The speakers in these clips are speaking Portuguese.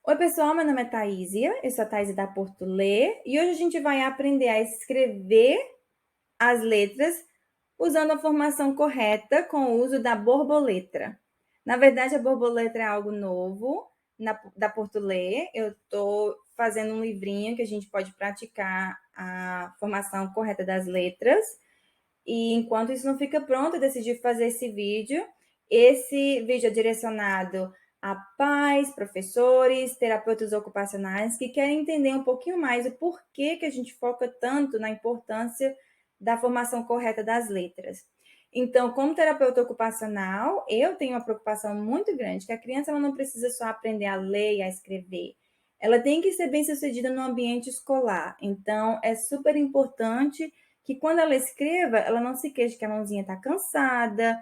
Oi, pessoal, meu nome é Thaísia, eu sou a Thaísia da Porto Lê e hoje a gente vai aprender a escrever as letras usando a formação correta com o uso da borboleta. Na verdade, a borboleta é algo novo da Porto Lê. Eu estou fazendo um livrinho que a gente pode praticar a formação correta das letras. E enquanto isso não fica pronto, eu decidi fazer esse vídeo. Esse vídeo é direcionado a pais, professores, terapeutas ocupacionais que querem entender um pouquinho mais o porquê que a gente foca tanto na importância da formação correta das letras. Então, como terapeuta ocupacional, eu tenho uma preocupação muito grande, que a criança ela não precisa só aprender a ler e a escrever. Ela tem que ser bem-sucedida no ambiente escolar. Então, é super importante que quando ela escreva, ela não se queixe que a mãozinha está cansada.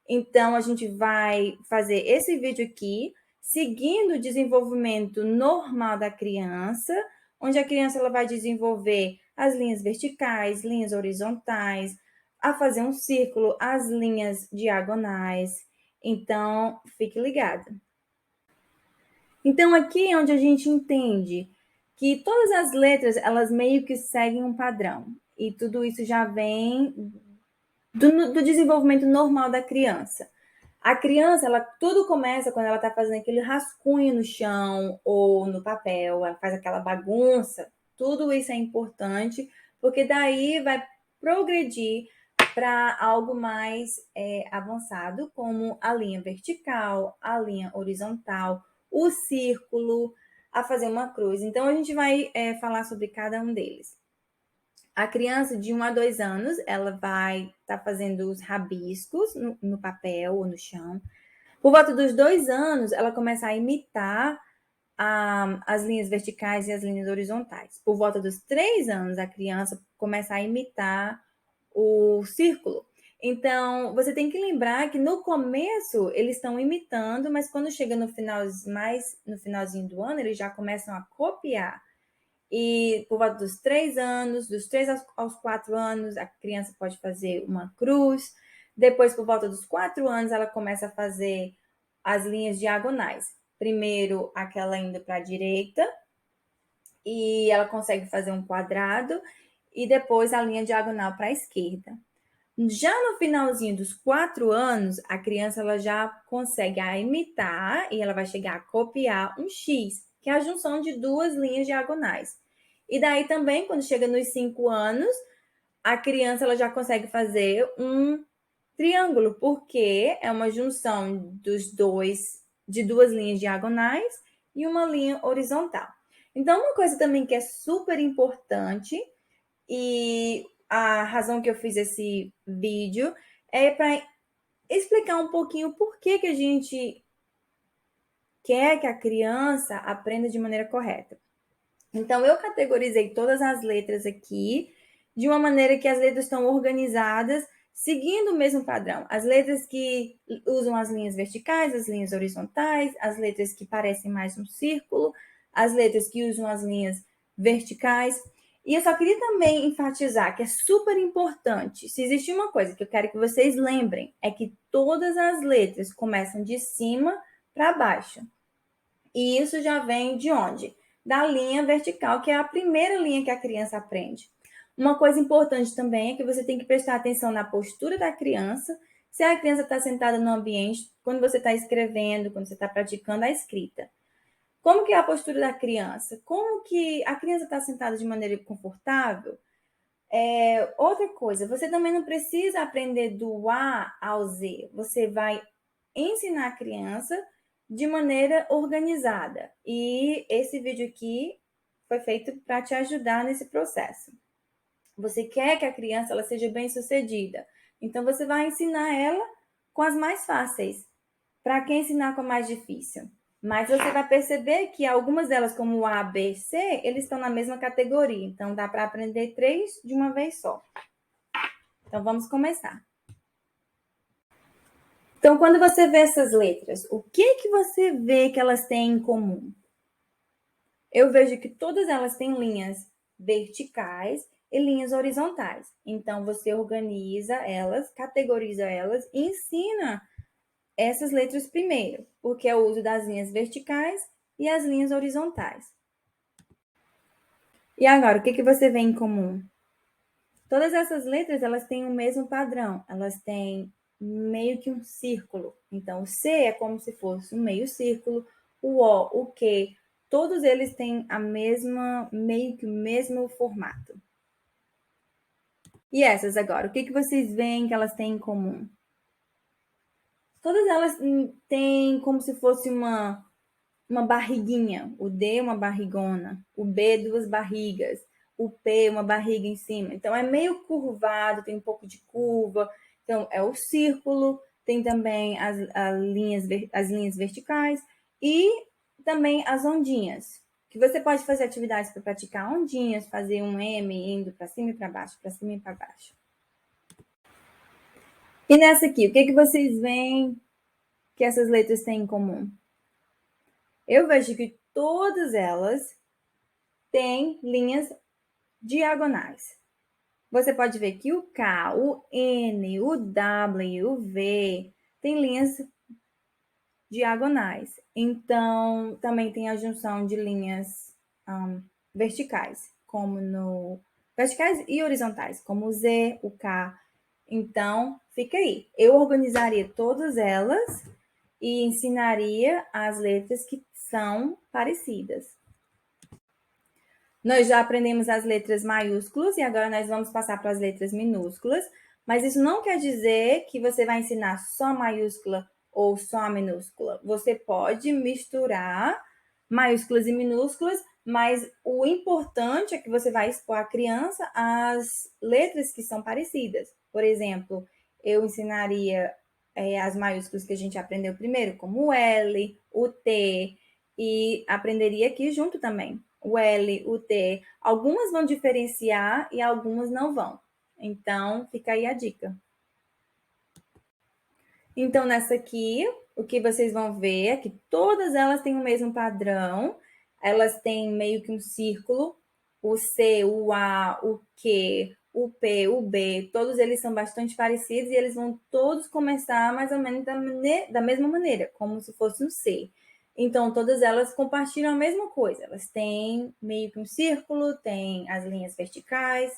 Então, a gente vai fazer esse vídeo aqui, seguindo o desenvolvimento normal da criança, onde a criança ela vai desenvolver as linhas verticais, linhas horizontais, a fazer um círculo, as linhas diagonais. Então, fique ligado. Então, aqui é onde a gente entende que todas as letras, elas meio que seguem um padrão. E tudo isso já vem do desenvolvimento normal da criança. A criança, ela tudo começa quando ela está fazendo aquele rascunho no chão ou no papel, ela faz aquela bagunça. Tudo isso é importante, porque daí vai progredir para algo mais avançado, como a linha vertical, a linha horizontal, o círculo, a fazer uma cruz. Então, a gente vai falar sobre cada um deles. A criança de 1 a 2 anos, ela vai estar fazendo os rabiscos no papel ou no chão. Por volta dos 2 anos, ela começa a imitar as linhas verticais e as linhas horizontais. Por volta dos 3 anos, a criança começa a imitar o círculo. Então, você tem que lembrar que no começo eles estão imitando, mas quando chega no finalzinho do ano, eles já começam a copiar. E por volta dos 3 anos, dos 3 aos 4 anos, a criança pode fazer uma cruz. Depois, por volta dos 4 anos, ela começa a fazer as linhas diagonais. Primeiro, aquela indo para a direita, e ela consegue fazer um quadrado, e depois a linha diagonal para a esquerda. Já no finalzinho dos 4 anos, a criança ela já consegue imitar e ela vai chegar a copiar um X, que é a junção de duas linhas diagonais. E daí também, quando chega nos 5 anos, a criança ela já consegue fazer um triângulo, porque é uma junção de duas linhas diagonais e uma linha horizontal. Então, uma coisa também que é super importante e a razão que eu fiz esse vídeo é para explicar um pouquinho por que a gente quer que a criança aprenda de maneira correta. Então, eu categorizei todas as letras aqui de uma maneira que as letras estão organizadas seguindo o mesmo padrão. As letras que usam as linhas verticais, as linhas horizontais, as letras que parecem mais um círculo, as letras que usam as linhas verticais. E eu só queria também enfatizar que é super importante, se existe uma coisa que eu quero que vocês lembrem, é que todas as letras começam de cima para baixo. E isso já vem de onde? Da linha vertical, que é a primeira linha que a criança aprende. Uma coisa importante também é que você tem que prestar atenção na postura da criança, se a criança está sentada no ambiente, quando você está escrevendo, quando você está praticando a escrita. Como que é a postura da criança? Como que a criança está sentada de maneira confortável? Outra coisa, você também não precisa aprender do A ao Z. Você vai ensinar a criança de maneira organizada. E esse vídeo aqui foi feito para te ajudar nesse processo. Você quer que a criança ela seja bem-sucedida. Então, você vai ensinar ela com as mais fáceis. Para quem ensinar com a mais difícil? Mas você vai perceber que algumas delas, como o A, B, C, eles estão na mesma categoria. Então, dá para aprender 3 de uma vez só. Então, vamos começar. Então, quando você vê essas letras, o que você vê que elas têm em comum? Eu vejo que todas elas têm linhas verticais e linhas horizontais. Então, você organiza elas, categoriza elas e ensina essas letras primeiro, porque é o uso das linhas verticais e as linhas horizontais. E agora, o que você vê em comum? Todas essas letras, elas têm o mesmo padrão, elas têm meio que um círculo. Então, o C é como se fosse um meio círculo, o O, o Q, todos eles têm meio que o mesmo formato. E essas agora, o que vocês veem que elas têm em comum? Todas elas têm como se fosse uma barriguinha. O D, uma barrigona. O B, duas barrigas. O P, uma barriga em cima. Então, é meio curvado, tem um pouco de curva. Então, é o círculo, tem também as linhas verticais e também as ondinhas. Que você pode fazer atividades para praticar ondinhas, fazer um M indo para cima e para baixo, para cima e para baixo. E nessa aqui, o que vocês veem que essas letras têm em comum? Eu vejo que todas elas têm linhas diagonais. Você pode ver que o K, o N, o W, o V tem linhas diagonais. Então, também tem a junção de linhas verticais, verticais e horizontais, como o Z, o K. Então, fica aí. Eu organizaria todas elas e ensinaria as letras que são parecidas. Nós já aprendemos as letras maiúsculas e agora nós vamos passar para as letras minúsculas, mas isso não quer dizer que você vai ensinar só maiúscula ou só minúscula. Você pode misturar maiúsculas e minúsculas, mas o importante é que você vai expor à criança as letras que são parecidas. Por exemplo, eu ensinaria as maiúsculas que a gente aprendeu primeiro, como o L, o T, e aprenderia aqui junto também o L, o T. Algumas vão diferenciar e algumas não vão. Então, fica aí a dica. Então, nessa aqui, o que vocês vão ver é que todas elas têm o mesmo padrão. Elas têm meio que um círculo. O C, o A, o Q, o P, o B, todos eles são bastante parecidos e eles vão todos começar mais ou menos da mesma maneira, como se fosse um C. Então, todas elas compartilham a mesma coisa. Elas têm meio que um círculo, têm as linhas verticais.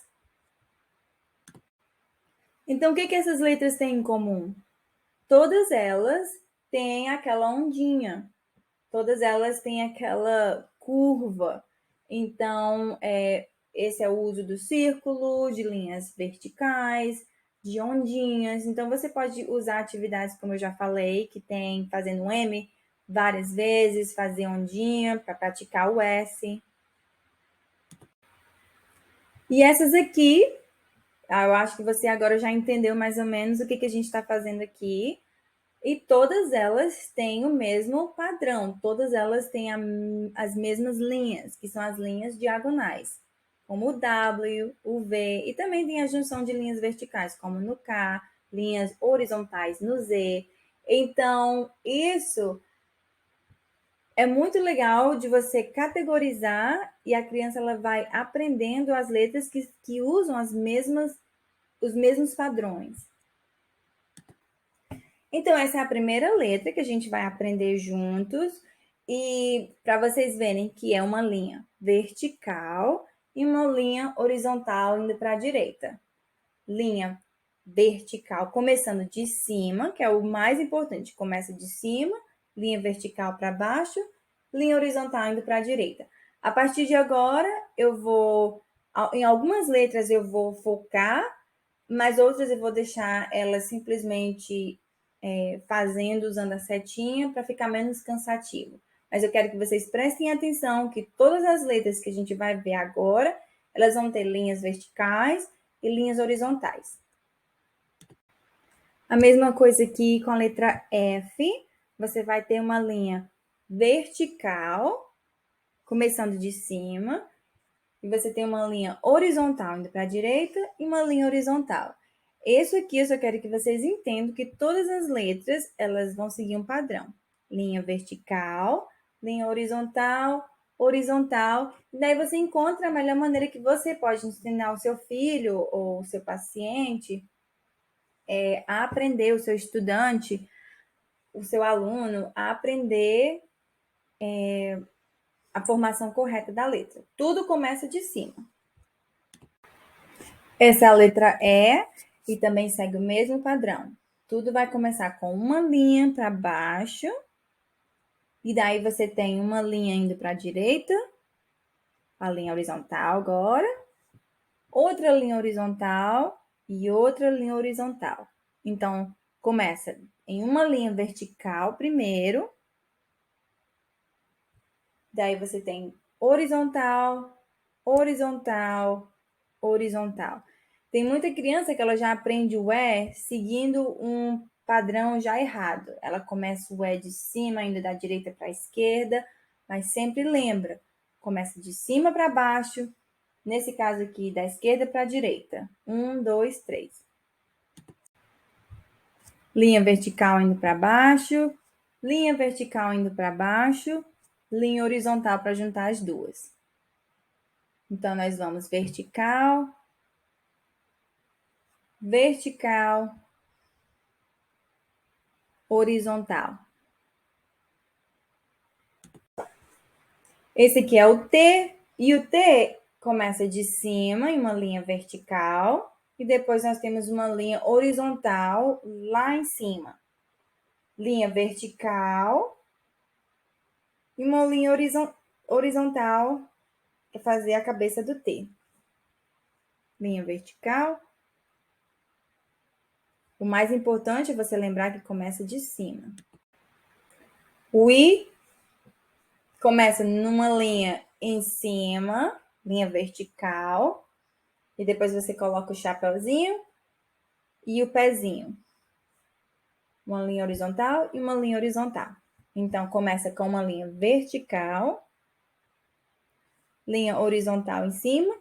Então, o que essas letras têm em comum? Todas elas têm aquela ondinha, todas elas têm aquela curva. Então, esse é o uso do círculo, de linhas verticais, de ondinhas. Então, você pode usar atividades, como eu já falei, que tem fazendo um M várias vezes, fazer ondinha para praticar o S. E essas aqui, eu acho que você agora já entendeu mais ou menos o que a gente está fazendo aqui. E todas elas têm o mesmo padrão, todas elas têm as mesmas linhas, que são as linhas diagonais, como o W, o V, e também tem a junção de linhas verticais, como no K, linhas horizontais no Z. Então, isso é muito legal de você categorizar e a criança ela vai aprendendo as letras que usam os mesmos padrões. Então, essa é a primeira letra que a gente vai aprender juntos. E para vocês verem que é uma linha vertical e uma linha horizontal indo para a direita. Linha vertical começando de cima, que é o mais importante. Começa de cima, linha vertical para baixo, linha horizontal indo para a direita. A partir de agora, em algumas letras eu vou focar, mas outras eu vou deixar elas simplesmente fazendo, usando a setinha para ficar menos cansativo. Mas eu quero que vocês prestem atenção que todas as letras que a gente vai ver agora, elas vão ter linhas verticais e linhas horizontais. A mesma coisa aqui com a letra F, você vai ter uma linha vertical, começando de cima, e você tem uma linha horizontal indo para a direita e uma linha horizontal. Isso aqui eu só quero que vocês entendam que todas as letras, elas vão seguir um padrão. Linha vertical, linha horizontal, horizontal. E daí você encontra a melhor maneira que você pode ensinar o seu filho ou o seu paciente a aprender, o seu estudante, o seu aluno, a aprender a formação correta da letra. Tudo começa de cima. Essa é a letra E e também segue o mesmo padrão. Tudo vai começar com uma linha para baixo. E daí você tem uma linha indo para a direita, a linha horizontal agora, outra linha horizontal e outra linha horizontal. Então, começa em uma linha vertical primeiro, daí você tem horizontal, horizontal, horizontal. Tem muita criança que ela já aprende o E seguindo um padrão já errado. Ela começa o E de cima, indo da direita para a esquerda, mas sempre lembra, começa de cima para baixo, nesse caso aqui, da esquerda para a direita. 1, 2, 3. Linha vertical indo para baixo, linha vertical indo para baixo, linha horizontal para juntar as duas. Então, nós vamos vertical, vertical, horizontal. Esse aqui é o T, e o T começa de cima em uma linha vertical, e depois nós temos uma linha horizontal lá em cima. Linha vertical e uma linha horizontal para fazer a cabeça do T. Linha vertical. O mais importante é você lembrar que começa de cima. O I começa numa linha em cima, linha vertical, e depois você coloca o chapéuzinho e o pezinho. Uma linha horizontal e uma linha horizontal. Então, começa com uma linha vertical, linha horizontal em cima,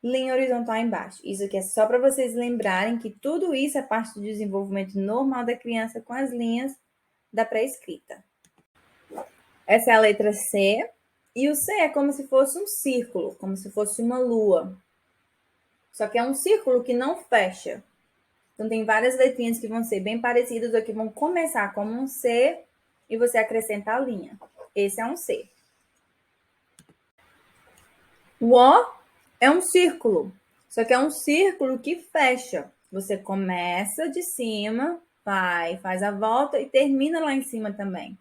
linha horizontal embaixo. Isso aqui é só para vocês lembrarem que tudo isso é parte do desenvolvimento normal da criança com as linhas da pré-escrita. Essa é a letra C, e o C é como se fosse um círculo, como se fosse uma lua. Só que é um círculo que não fecha. Então, tem várias letrinhas que vão ser bem parecidas ou que vão começar como um C e você acrescenta a linha. Esse é um C. O O é um círculo, só que é um círculo que fecha. Você começa de cima, vai, faz a volta e termina lá em cima também.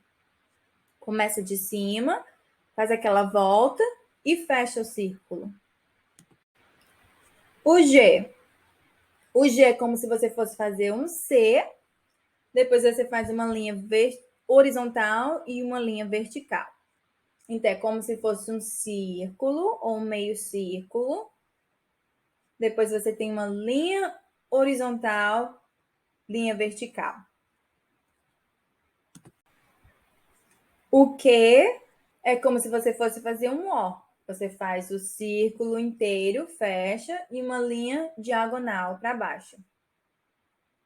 Começa de cima, faz aquela volta e fecha o círculo. O G. O G é como se você fosse fazer um C, depois você faz uma linha horizontal e uma linha vertical. Então, é como se fosse um círculo ou um meio círculo. Depois você tem uma linha horizontal, linha vertical. O Q é como se você fosse fazer um O. Você faz o círculo inteiro, fecha, e uma linha diagonal para baixo.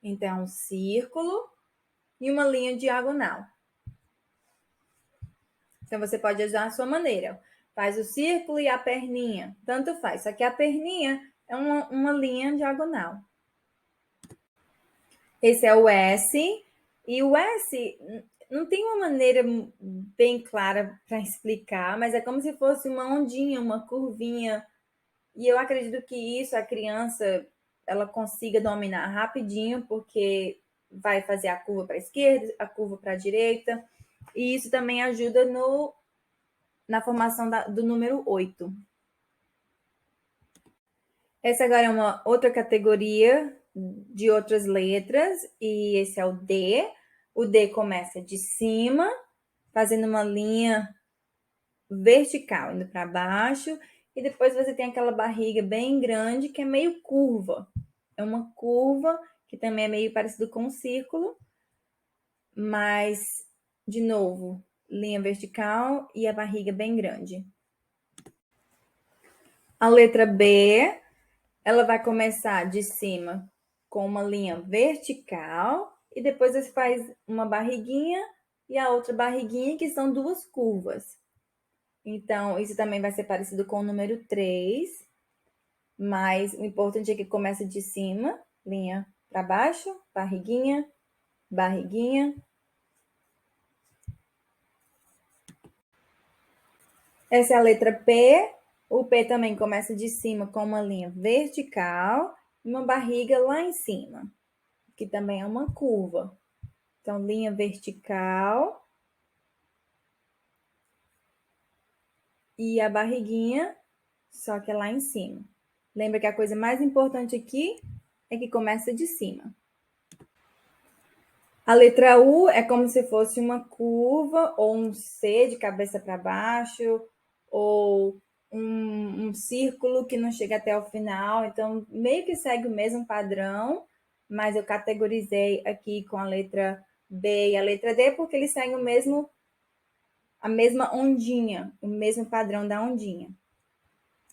Então, um círculo e uma linha diagonal. Então, você pode usar a sua maneira. Faz o círculo e a perninha. Tanto faz. Só que a perninha é uma linha diagonal. Esse é o S. E o S não tem uma maneira bem clara para explicar, mas é como se fosse uma ondinha, uma curvinha. E eu acredito que isso a criança ela consiga dominar rapidinho, porque vai fazer a curva para a esquerda, a curva para a direita. E isso também ajuda na formação do número 8. Essa agora é uma outra categoria de outras letras, e esse é o D. O D começa de cima, fazendo uma linha vertical, indo para baixo, e depois você tem aquela barriga bem grande, que é meio curva. É uma curva, que também é meio parecido com um círculo, mas, de novo, linha vertical e a barriga bem grande. A letra B, ela vai começar de cima com uma linha vertical e depois você faz uma barriguinha e a outra barriguinha, que são duas curvas. Então, isso também vai ser parecido com o número 3, mas o importante é que começa de cima, linha para baixo, barriguinha, barriguinha. Essa é a letra P. O P também começa de cima com uma linha vertical e uma barriga lá em cima, que também é uma curva. Então, linha vertical e a barriguinha, só que é lá em cima. Lembra que a coisa mais importante aqui é que começa de cima. A letra U é como se fosse uma curva ou um C de cabeça para baixo, ou um círculo que não chega até o final. Então, meio que segue o mesmo padrão, mas eu categorizei aqui com a letra B e a letra D porque eles seguem a mesma ondinha, o mesmo padrão da ondinha.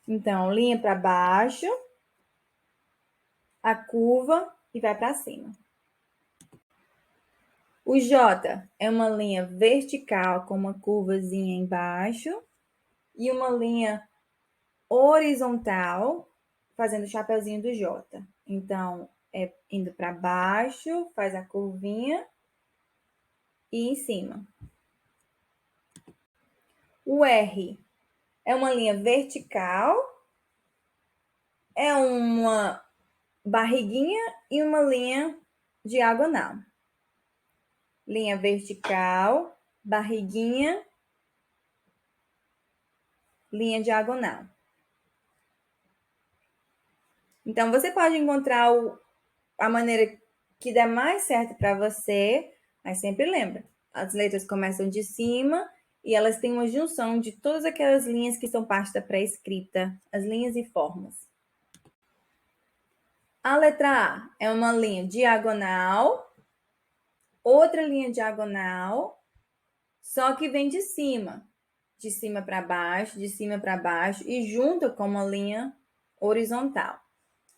Então, linha para baixo, a curva e vai para cima. O J é uma linha vertical com uma curvazinha embaixo e uma linha horizontal fazendo o chapeuzinho do J. Então, é indo para baixo, faz a curvinha e em cima. O R é uma linha vertical, é uma barriguinha e uma linha diagonal. Linha vertical, barriguinha, linha diagonal. Então, você pode encontrar a maneira que dá mais certo para você, mas sempre lembra, as letras começam de cima e elas têm uma junção de todas aquelas linhas que são parte da pré-escrita, as linhas e formas. A letra A é uma linha diagonal, outra linha diagonal, só que vem de cima de cima para baixo e junta com uma linha horizontal.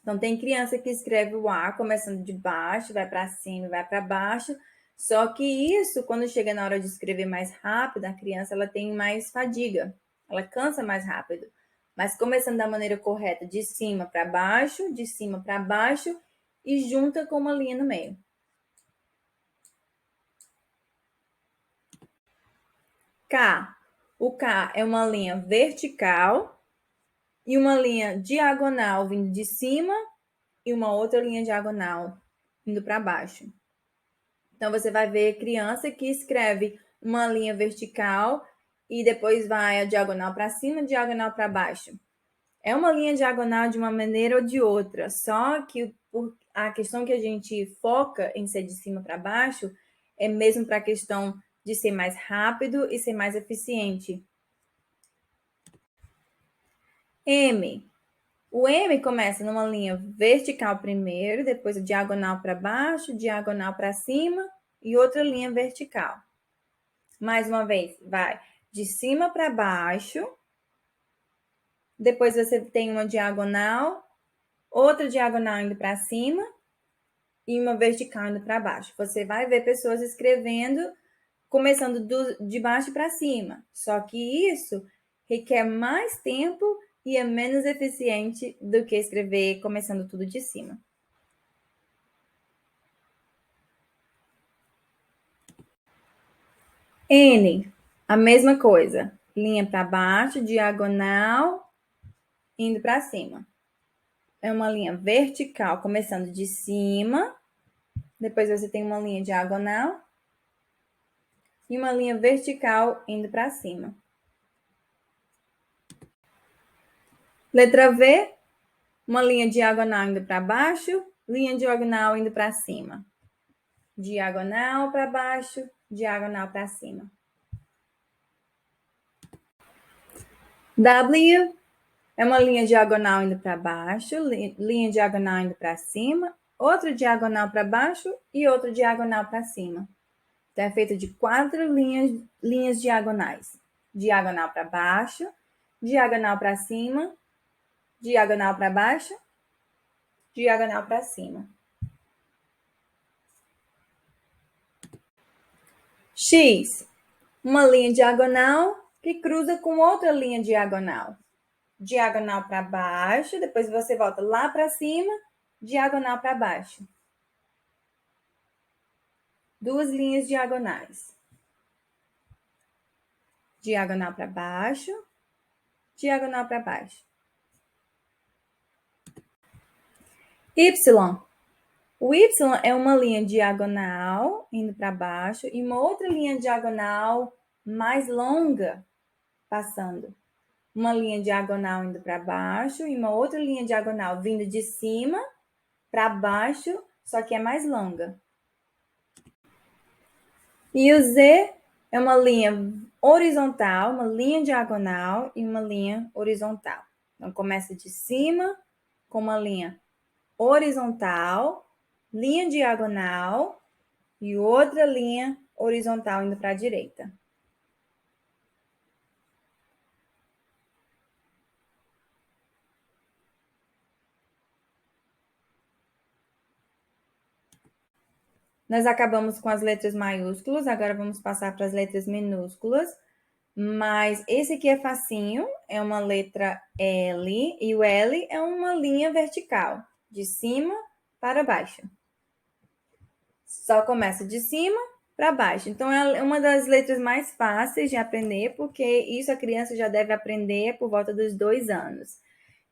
Então, tem criança que escreve o A começando de baixo, vai para cima, vai para baixo. Só que isso, quando chega na hora de escrever mais rápido, a criança ela tem mais fadiga, ela cansa mais rápido. Mas começando da maneira correta, de cima para baixo, de cima para baixo e junta com uma linha no meio. K. O K é uma linha vertical e uma linha diagonal vindo de cima e uma outra linha diagonal indo para baixo. Então, você vai ver criança que escreve uma linha vertical e depois vai a diagonal para cima, diagonal para baixo. É uma linha diagonal de uma maneira ou de outra, só que a questão que a gente foca em ser de cima para baixo é mesmo para a questão de ser mais rápido e ser mais eficiente. M. O M começa numa linha vertical primeiro, depois a diagonal para baixo, diagonal para cima e outra linha vertical. Mais uma vez, vai de cima para baixo. Depois você tem uma diagonal, outra diagonal indo para cima e uma vertical indo para baixo. Você vai ver pessoas escrevendo começando de baixo para cima. Só que isso requer mais tempo e é menos eficiente do que escrever começando tudo de cima. N, a mesma coisa. Linha para baixo, diagonal, indo para cima. É uma linha vertical, começando de cima. Depois você tem uma linha diagonal e uma linha vertical indo para cima. Letra V, uma linha diagonal indo para baixo, linha diagonal indo para cima. Diagonal para baixo, diagonal para cima. W é uma linha diagonal indo para baixo, linha diagonal indo para cima, outra diagonal para baixo e outra diagonal para cima. Então, é feito de 4 linhas diagonais. Diagonal para baixo, diagonal para cima, diagonal para baixo, diagonal para cima. X, uma linha diagonal que cruza com outra linha diagonal. Diagonal para baixo, depois você volta lá para cima, diagonal para baixo. 2 linhas diagonais. Diagonal para baixo, diagonal para baixo. Y. O Y é uma linha diagonal indo para baixo e uma outra linha diagonal mais longa passando. Uma linha diagonal indo para baixo e uma outra linha diagonal vindo de cima para baixo, só que é mais longa. E o Z é uma linha horizontal, uma linha diagonal e uma linha horizontal. Então, começa de cima com uma linha horizontal, linha diagonal e outra linha horizontal indo para a direita. Nós acabamos com as letras maiúsculas, agora vamos passar para as letras minúsculas. Mas esse aqui é facinho, é uma letra L, e o L é uma linha vertical, de cima para baixo. Só começa de cima para baixo. Então, é uma das letras mais fáceis de aprender, porque isso a criança já deve aprender por volta dos 2 anos.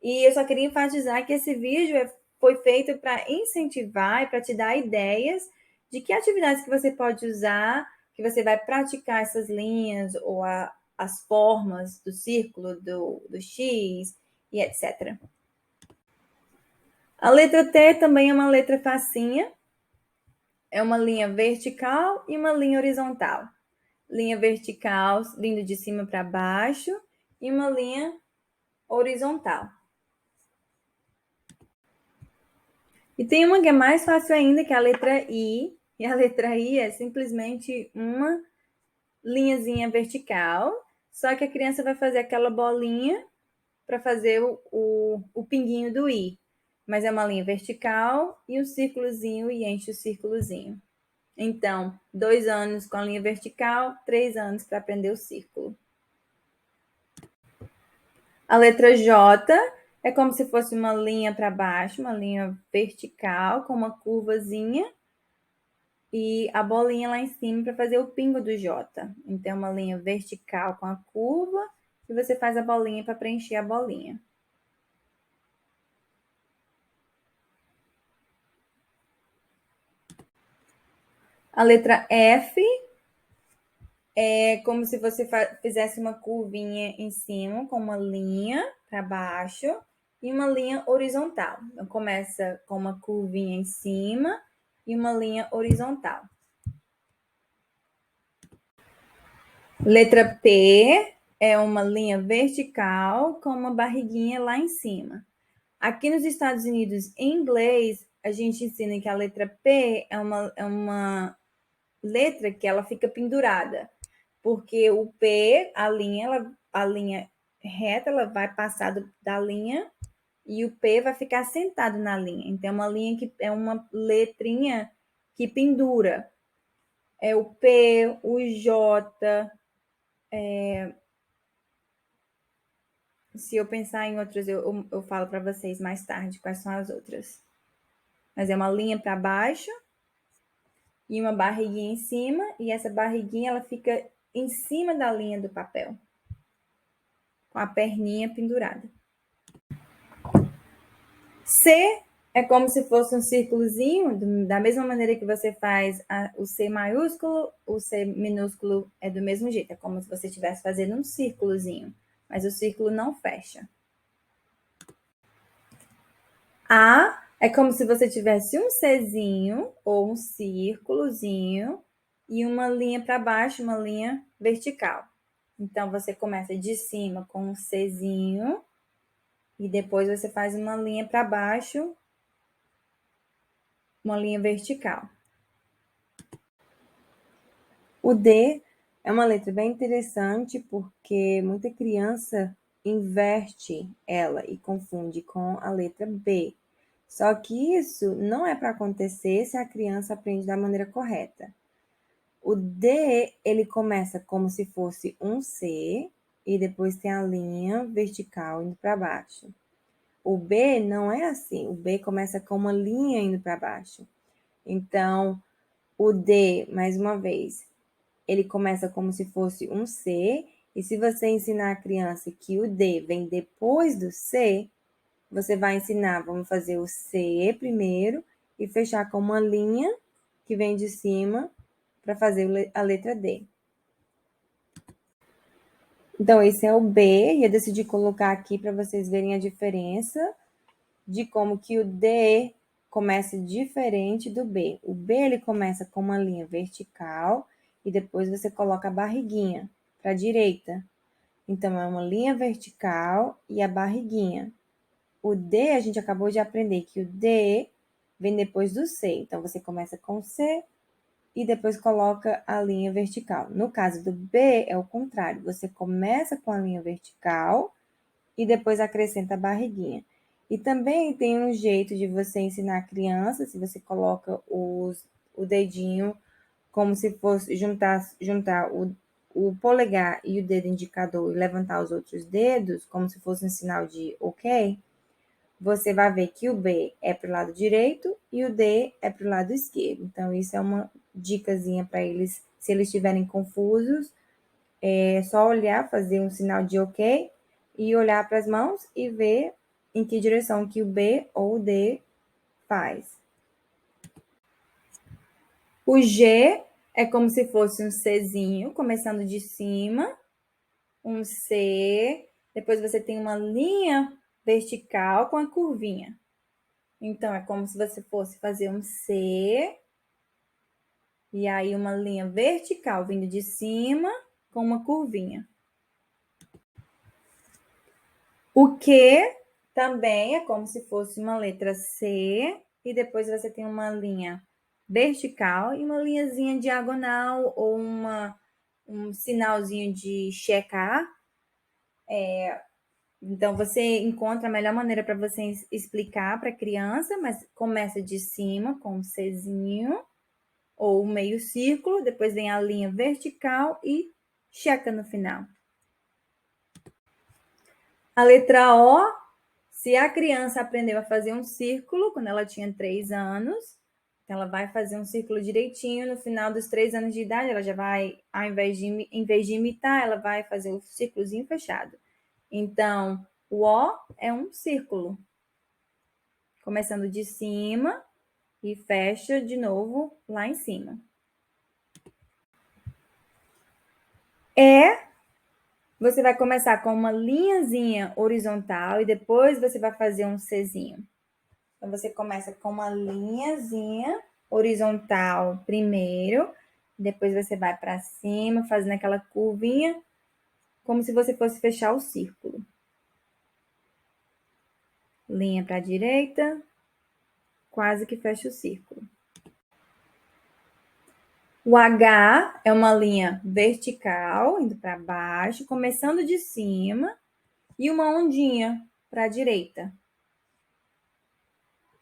E eu só queria enfatizar que esse vídeo foi feito para incentivar e para te dar ideias de que atividades que você pode usar, que você vai praticar essas linhas ou as formas do círculo, do X e etc. A letra T também é uma letra facinha. É uma linha vertical e uma linha horizontal. Linha vertical vindo de cima para baixo e uma linha horizontal. E tem uma que é mais fácil ainda, que é a letra I. E a letra I é simplesmente uma linhazinha vertical, só que a criança vai fazer aquela bolinha para fazer o pinguinho do I. Mas é uma linha vertical e um círculozinho e enche o círculozinho. Então, 2 anos com a linha vertical, 3 anos para aprender o círculo. A letra J é como se fosse uma linha para baixo, uma linha vertical com uma curvazinha e a bolinha lá em cima para fazer o pingo do J. Então, uma linha vertical com a curva e você faz a bolinha para preencher a bolinha. A letra F é como se você fizesse uma curvinha em cima com uma linha para baixo e uma linha horizontal. Então, começa com uma curvinha em cima e uma linha horizontal. Letra P é uma linha vertical com uma barriguinha lá em cima. Aqui nos Estados Unidos, em inglês, a gente ensina que a letra P é uma letra que ela fica pendurada, porque o P, a linha reta, ela vai passar da linha e o P vai ficar sentado na linha. Então, é uma linha que é uma letrinha que pendura. É o P, o J. Se eu pensar em outras, eu falo para vocês mais tarde quais são as outras. Mas é uma linha para baixo e uma barriguinha em cima, e essa barriguinha ela fica em cima da linha do papel, com a perninha pendurada. C é como se fosse um círculozinho, da mesma maneira que você faz o C maiúsculo, o C minúsculo é do mesmo jeito, é como se você estivesse fazendo um círculozinho, mas o círculo não fecha. A é como se você tivesse um Czinho ou um círculozinho e uma linha para baixo, uma linha vertical. Então, você começa de cima com um Czinho e depois você faz uma linha para baixo, uma linha vertical. O D é uma letra bem interessante porque muita criança inverte ela e confunde com a letra B. Só que isso não é para acontecer se a criança aprende da maneira correta. O D, ele começa como se fosse um C e depois tem a linha vertical indo para baixo. O B não é assim. O B começa com uma linha indo para baixo. Então, o D, mais uma vez, ele começa como se fosse um C E se você ensinar a criança que o D vem depois do C, você vai ensinar, vamos fazer o C primeiro e fechar com uma linha que vem de cima para fazer a letra D. Então, esse é o B, e eu decidi colocar aqui para vocês verem a diferença de como que o D começa diferente do B. O B, ele começa com uma linha vertical e depois você coloca a barriguinha para a direita. Então, é uma linha vertical e a barriguinha. O D, a gente acabou de aprender que o D vem depois do C. Então, você começa com o C e depois coloca a linha vertical. No caso do B, é o contrário. Você começa com a linha vertical e depois acrescenta a barriguinha. E também tem um jeito de você ensinar a criança, se você coloca o dedinho como se fosse juntar o polegar e o dedo indicador e levantar os outros dedos, como se fosse um sinal de ok, você vai ver que o B é para o lado direito e o D é para o lado esquerdo. Então, isso é uma dicasinha para eles, se eles estiverem confusos, é só olhar, fazer um sinal de ok e olhar para as mãos e ver em que direção que o B ou o D faz. O G é como se fosse um Czinho, começando de cima, um C, depois você tem uma linha vertical com a curvinha. Então, é como se você fosse fazer um C, e aí uma linha vertical vindo de cima com uma curvinha. O Q também é como se fosse uma letra C, e depois você tem uma linha vertical e uma linhazinha diagonal ou um sinalzinho de checar. Então, você encontra a melhor maneira para você explicar para a criança, mas começa de cima com um Czinho ou meio círculo, depois vem a linha vertical e checa no final. A letra O, se a criança aprendeu a fazer um círculo quando ela tinha 3 anos, então ela vai fazer um círculo direitinho no final dos 3 anos de idade, ela já vai, em vez de imitar, ela vai fazer o círculozinho fechado. Então, o O é um círculo, começando de cima e fecha de novo lá em cima. Você vai começar com uma linhazinha horizontal e depois você vai fazer um Czinho. Então, você começa com uma linhazinha horizontal primeiro, depois você vai para cima, fazendo aquela curvinha, como se você fosse fechar o círculo. Linha para a direita, quase que fecha o círculo. O H é uma linha vertical, indo para baixo, começando de cima, e uma ondinha para a direita.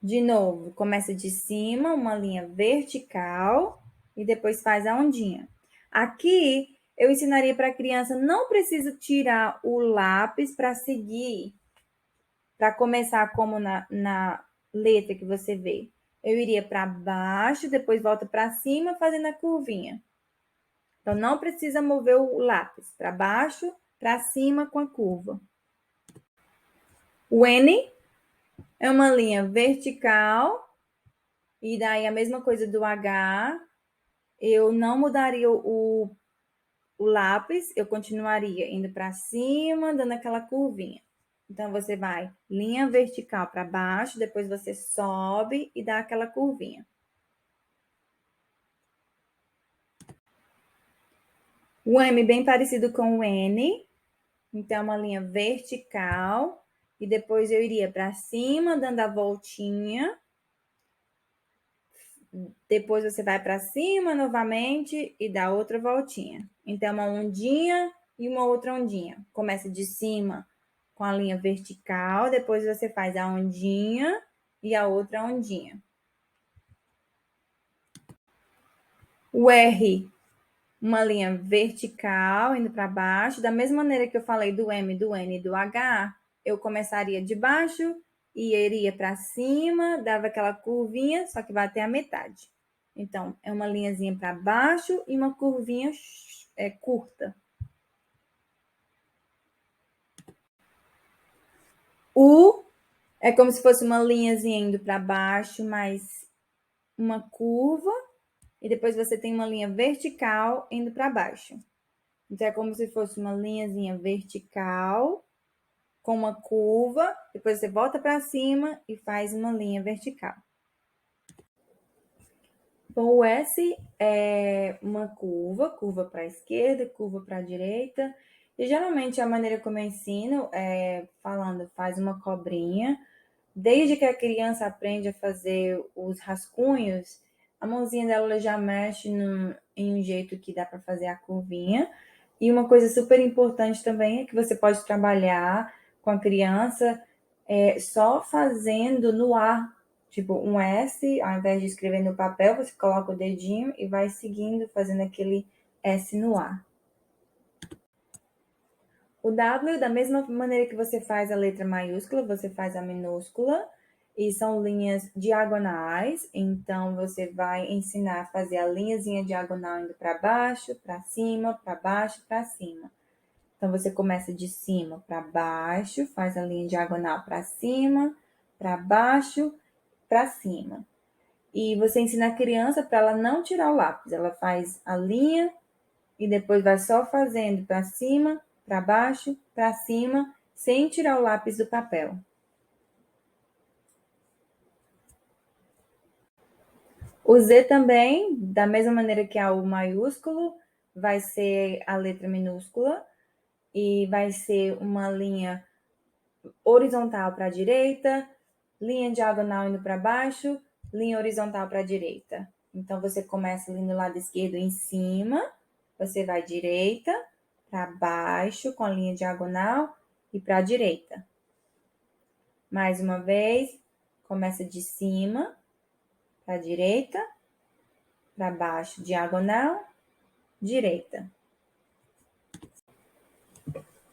De novo, começa de cima, uma linha vertical, e depois faz a ondinha. Aqui, eu ensinaria para a criança, não precisa tirar o lápis para seguir, para começar como na letra que você vê. Eu iria para baixo, depois volta para cima, fazendo a curvinha. Então, não precisa mover o lápis para baixo, para cima com a curva. O N é uma linha vertical, e daí a mesma coisa do H, eu não mudaria o lápis, eu continuaria indo para cima, dando aquela curvinha. Então, você vai linha vertical para baixo, depois você sobe e dá aquela curvinha. O M bem parecido com o N, então uma linha vertical, e depois eu iria para cima, dando a voltinha. Depois você vai para cima novamente e dá outra voltinha. Então, uma ondinha e uma outra ondinha. Começa de cima com a linha vertical, depois você faz a ondinha e a outra ondinha. O R, uma linha vertical indo para baixo, da mesma maneira que eu falei do M, do N e do H, eu começaria de baixo e iria para cima, dava aquela curvinha, só que vai até a metade. Então, é uma linhazinha para baixo e uma curvinha curta. U é como se fosse uma linhazinha indo para baixo, mais uma curva, e depois você tem uma linha vertical indo para baixo. Então, é como se fosse uma linhazinha vertical com uma curva, depois você volta para cima e faz uma linha vertical. Bom, o S é uma curva para a esquerda, curva para a direita. E geralmente a maneira como eu ensino é falando, faz uma cobrinha. Desde que a criança aprende a fazer os rascunhos, a mãozinha dela já mexe em um jeito que dá para fazer a curvinha. E uma coisa super importante também é que você pode trabalhar com a criança só fazendo no ar. Tipo, um S, ao invés de escrever no papel, você coloca o dedinho e vai seguindo, fazendo aquele S no ar. O W, da mesma maneira que você faz a letra maiúscula, você faz a minúscula, e são linhas diagonais, então você vai ensinar a fazer a linhazinha diagonal indo para baixo, para cima, para baixo, para cima. Então você começa de cima para baixo, faz a linha diagonal para cima, para baixo, para cima. E você ensina a criança para ela não tirar o lápis, ela faz a linha e depois vai só fazendo para cima, para baixo, para cima, sem tirar o lápis do papel. O Z também, da mesma maneira que a U maiúsculo, vai ser a letra minúscula e vai ser uma linha horizontal para a direita, linha diagonal indo para baixo, linha horizontal para a direita. Então você começa ali no lado esquerdo em cima, você vai direita, para baixo com a linha diagonal e para a direita. Mais uma vez, começa de cima para a direita, para baixo, diagonal, direita.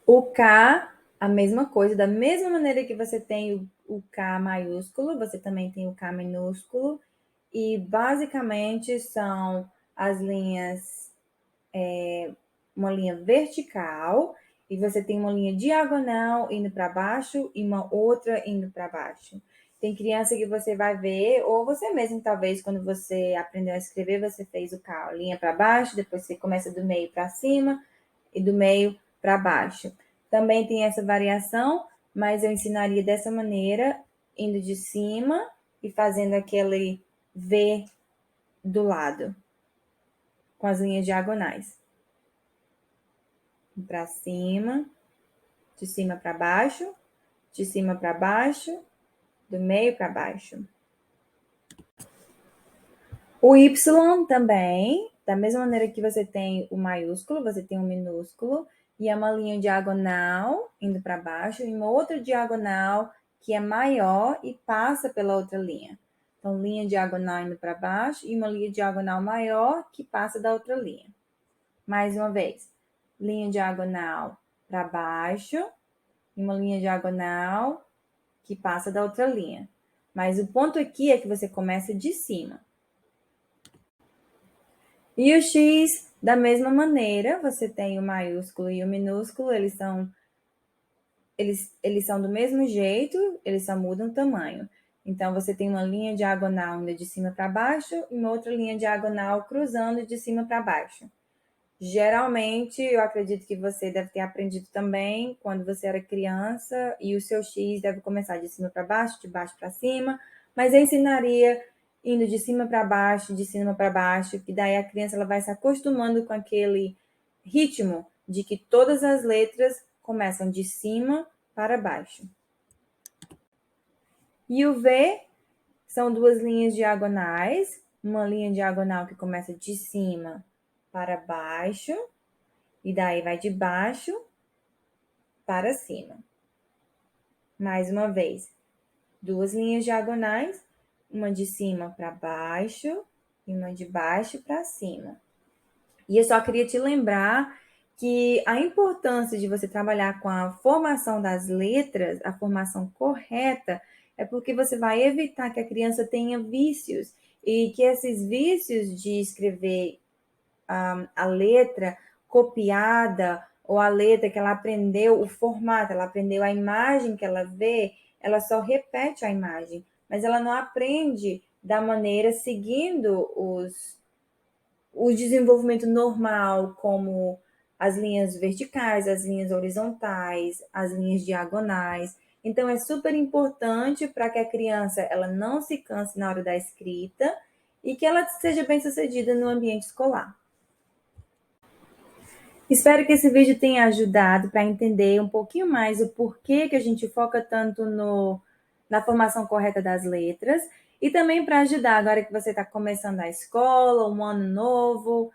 O K, a mesma coisa, da mesma maneira que você tem o K maiúsculo, você também tem o K minúsculo, e basicamente são as linhas, uma linha vertical, e você tem uma linha diagonal indo para baixo e uma outra indo para baixo. Tem criança que você vai ver, ou você mesmo, talvez, quando você aprendeu a escrever, você fez o K, linha para baixo, depois você começa do meio para cima e do meio para baixo. Também tem essa variação, mas eu ensinaria dessa maneira, indo de cima e fazendo aquele V do lado, com as linhas diagonais. Para cima, de cima para baixo, de cima para baixo, do meio para baixo. O Y também, da mesma maneira que você tem o maiúsculo, você tem o minúsculo, e é uma linha diagonal indo para baixo, e uma outra diagonal que é maior e passa pela outra linha. Então, linha diagonal indo para baixo e uma linha diagonal maior que passa da outra linha. Mais uma vez, linha diagonal para baixo e uma linha diagonal que passa da outra linha. Mas o ponto aqui é que você começa de cima. E o X, da mesma maneira, você tem o maiúsculo e o minúsculo, eles são do mesmo jeito, eles só mudam o tamanho. Então, você tem uma linha diagonal indo de cima para baixo e uma outra linha diagonal cruzando de cima para baixo. Geralmente, eu acredito que você deve ter aprendido também quando você era criança e o seu X deve começar de cima para baixo, de baixo para cima, mas eu ensinaria indo de cima para baixo, que daí a criança ela vai se acostumando com aquele ritmo de que todas as letras começam de cima para baixo. E o V são duas linhas diagonais, uma linha diagonal que começa de cima para baixo, e daí vai de baixo para cima. Mais uma vez, duas linhas diagonais, uma de cima para baixo e uma de baixo para cima. E eu só queria te lembrar que a importância de você trabalhar com a formação das letras, a formação correta, é porque você vai evitar que a criança tenha vícios e que esses vícios de escrever a letra copiada ou a letra que ela aprendeu, o formato, ela aprendeu a imagem que ela vê, ela só repete a imagem, mas ela não aprende da maneira seguindo o desenvolvimento normal, como as linhas verticais, as linhas horizontais, as linhas diagonais. Então, é super importante para que a criança ela não se canse na hora da escrita e que ela seja bem sucedida no ambiente escolar. Espero que esse vídeo tenha ajudado para entender um pouquinho mais o porquê que a gente foca tanto na formação correta das letras e também para ajudar agora que você está começando a escola, um ano novo.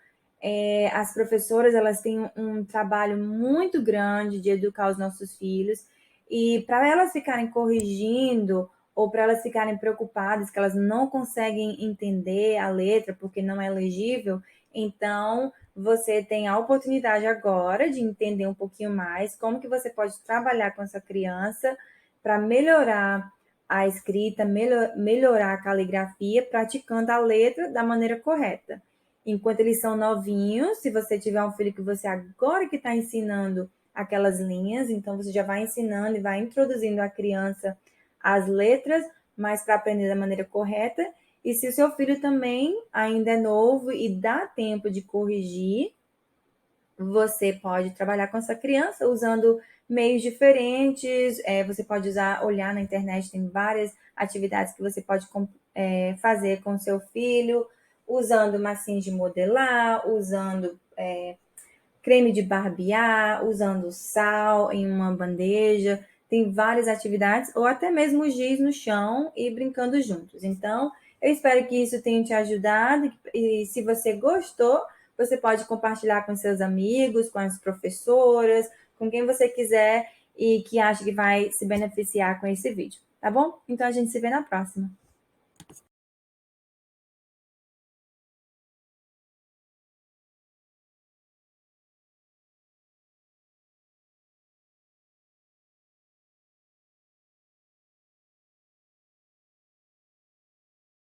As professoras elas têm um trabalho muito grande de educar os nossos filhos e para elas ficarem corrigindo ou para elas ficarem preocupadas que elas não conseguem entender a letra porque não é legível, então você tem a oportunidade agora de entender um pouquinho mais como que você pode trabalhar com essa criança para melhorar a escrita, melhorar a caligrafia, praticando a letra da maneira correta. Enquanto eles são novinhos, se você tiver um filho que você agora que está ensinando aquelas linhas, então você já vai ensinando e vai introduzindo a criança as letras, mas para aprender da maneira correta. E se o seu filho também ainda é novo e dá tempo de corrigir, você pode trabalhar com essa criança usando meios diferentes. Você pode olhar na internet, tem várias atividades que você pode fazer com o seu filho, usando massinhas de modelar, usando creme de barbear, usando sal em uma bandeja. Tem várias atividades, ou até mesmo giz no chão e brincando juntos. Então, eu espero que isso tenha te ajudado. E se você gostou, você pode compartilhar com seus amigos, com as professoras, com quem você quiser e que acha que vai se beneficiar com esse vídeo, tá bom? Então, a gente se vê na próxima.